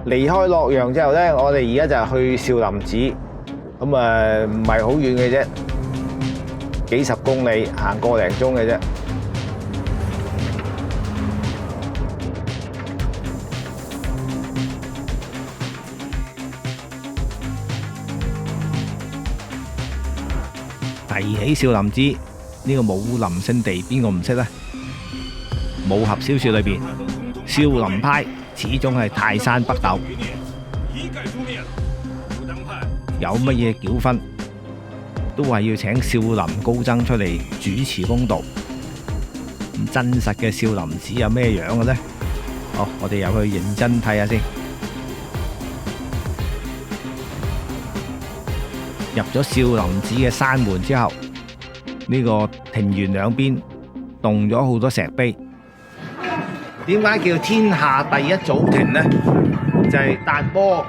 離開洛陽之後呢，我哋而家就去少林寺，咁啊唔係好遠嘅啫，幾十公里，行個零鐘嘅啫。提起少林寺呢個武林聖地，邊個唔識呢？武俠小說裏邊，少林派始終係泰山北斗，有乜嘢糾紛都係要請少林高僧出嚟主持公道。咁真實嘅少林寺有咩樣嘅呢？好，我哋入去認真睇下先。入咗少林寺嘅山門之後，呢個庭園兩邊動咗好多石碑。點解叫天下第一祖庭呢？就係達摩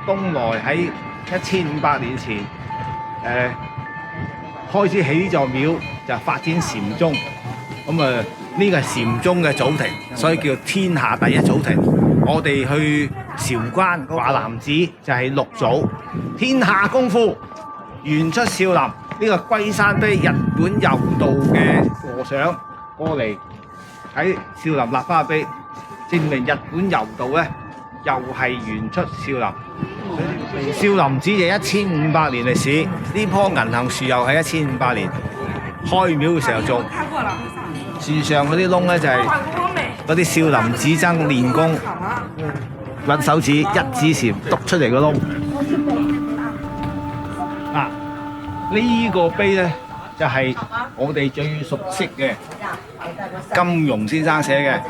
東來喺1500年前，開始起呢座廟，就發展禪宗。咁啊，呢個係禪宗嘅祖庭，所以叫天下第一祖庭。我哋去韶關華南寺就係六祖，天下功夫原出少林。呢個龜山碑日本柔道嘅和尚過嚟喺少林立花碑，證明日本柔道呢又係原出少林。少林寺就1500年歷史，呢棵銀杏樹又係1500年。開廟嘅時候種，樹上嗰啲窿呢，就係嗰啲少林寺僧練功，揾手指一指禪篤出嚟個窿。呢個碑呢，就係我哋最熟悉嘅金庸先生寫嘅。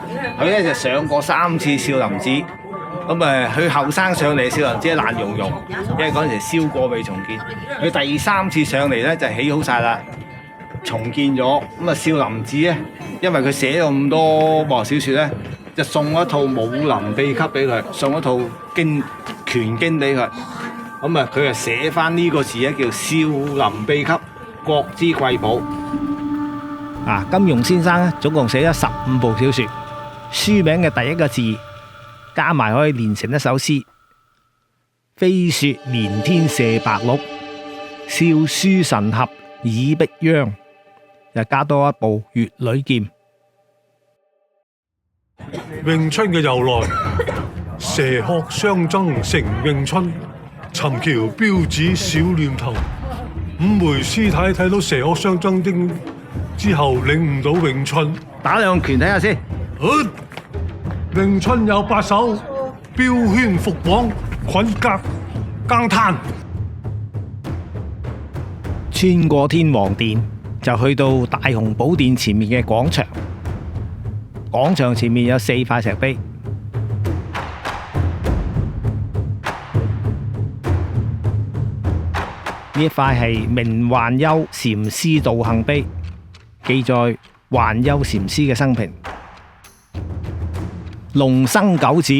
佢呢就上過3次少林寺，咁佢後生上嚟少林寺爛溶溶，因為嗰陣時燒過未重建。佢第3次上嚟呢，就起好晒啦，重建咗。咁啊少林寺呢，因為佢寫咗咁多武俠小說呢，就送一套武林秘笈俾佢，送一套拳經俾佢。咁啊，佢就寫翻呢個字咧，叫少林秘笈，國之瑰寶。金庸先生咧，總共寫咗15部小說，書名嘅第一個字加埋可以連成一首詩。飛雪連天射白鹿，笑書神俠倚碧鴛，又加多一部越女劍。詠春嘅由來，蛇鶴相爭成詠春。尋橋標指小念頭，五枚師太睇到蛇鶴相爭的之後，領悟到詠春。打兩拳睇下先。詠春有8手：標圈、伏網、捆格、更灘。穿過天王殿，就去到大雄寶殿前面嘅廣場。廣場前面有4塊石碑。呢一塊係明幻幽禪師道行碑，記載幻幽禪師嘅生平。龍生九子，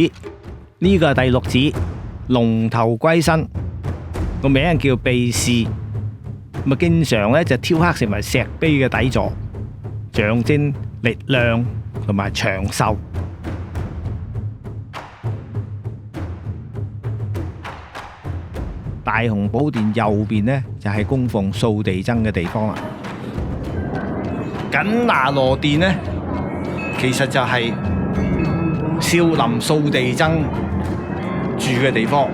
呢個係第6子，龍頭龜身，個名叫秘士。咁啊，經常咧就雕刻成為石碑嘅底座，象徵力量同埋長壽。大雄寶殿右邊呢，就係供奉掃地僧嘅地方啦。緊拿羅殿呢，其實就係少林掃地僧住嘅地方。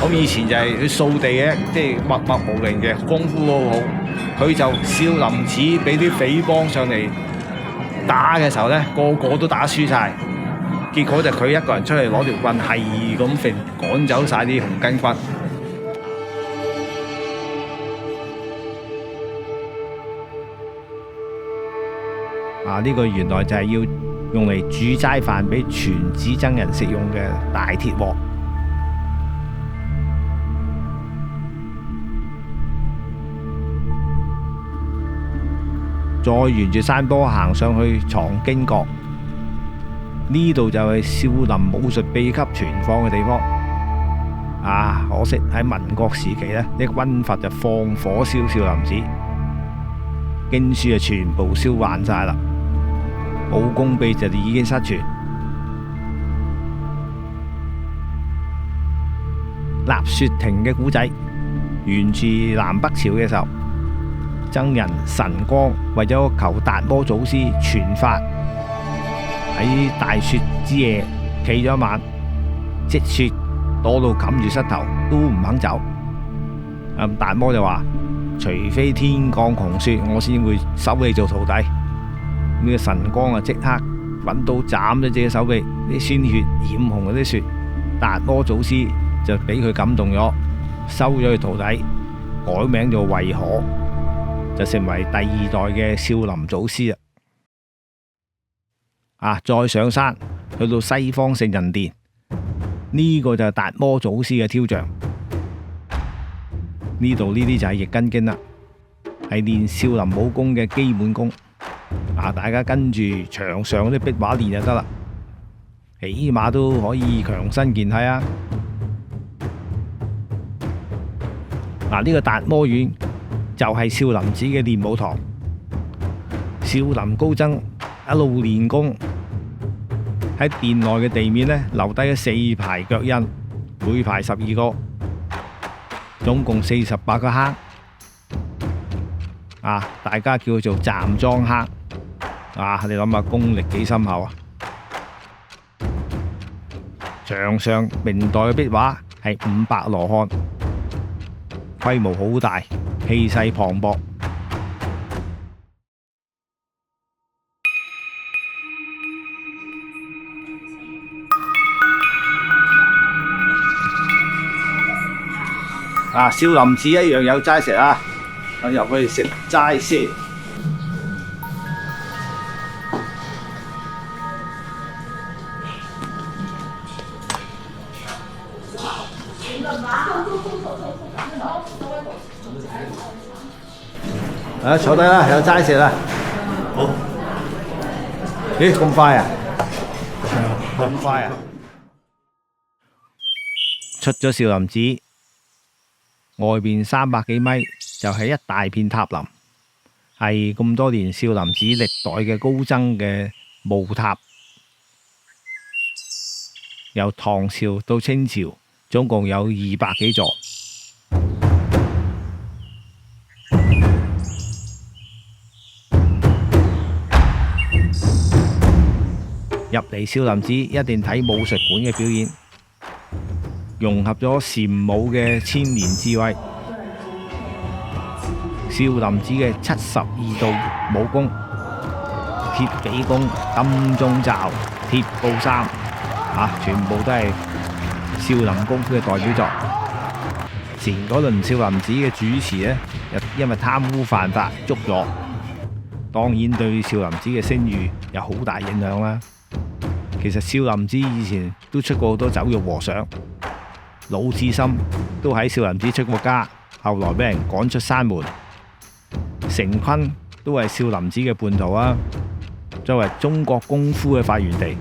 咁以前就係佢掃地嘅，即係默默無名嘅，功夫好好。佢就少林寺俾啲匪幫上嚟打嘅時候呢，個個都打輸晒，結果就佢一個人出嚟攞條棍係咁揈，趕走晒啲紅巾軍。呢個原來就係要用嚟煮齋飯俾全寺僧人食用嘅大鐵鍋。再沿住山坡行上去藏經閣，呢度就係少林武術秘笈存放嘅地方。可惜喺民國時期呢，啲軍閥就放火燒少林寺，經書就全部燒爛晒啦。武功秘籍就已經失傳。立雪亭嘅古仔，源自南北朝嘅時候，僧人神光為咗求達摩祖師傳法，喺大雪之夜企咗一晚，積雪多到冚住膝頭都唔肯走。達摩就話：除非天降窮雪，我先會收你做徒弟。呢個神光啊，即刻揾刀斬咗自己手臂，啲鮮血染紅嗰啲雪。達摩祖師就俾佢感動咗，收咗佢徒弟，改名做慧可，就成為第二代嘅少林祖師啦。再上山去到西方聖人殿，呢個就係達摩祖師嘅雕像。呢度呢啲就係易筋經啦，係練少林武功嘅基本功。大家跟住牆上啲壁畫練就得啦，起碼都可以強身健體啊！呢個達摩院就係少林寺嘅練武堂，少林高僧一路練功，喺殿內嘅地面呢，留低咗4排腳印，每排12個，總共48個坑。大家叫佢做站樁坑。你諗下功力幾深厚啊！牆上明代嘅壁畫係500羅漢，規模好大，氣勢磅礴。少林寺一樣有齋食啊！我入去食齋先。坐低啦，有齋食啦。好。咦，咁快啊？咁快啊！出咗少林寺，外邊300幾米就係一大片塔林，係咁多年少林寺歷代嘅高僧嘅墓塔，由唐朝到清朝，總共有200幾座。入嚟少林寺一定睇武術館嘅表演，融合咗禪武嘅千年智慧。少林寺嘅72道武功，鐵臂功、金鐘罩、鐵布衫，全部都係少林功夫嘅代表作。前嗰輪少林寺嘅主持呢，因為貪污犯法捉咗，當然對少林寺嘅聲譽有好大影響啦。其實少林寺以前都出過好多走肉和尚，魯智深都喺少林寺出過家，後來俾人趕出山門。成昆都係少林寺嘅叛徒啊！作為中國功夫嘅發源地，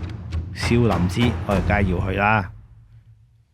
少林寺我哋梗係要去啦。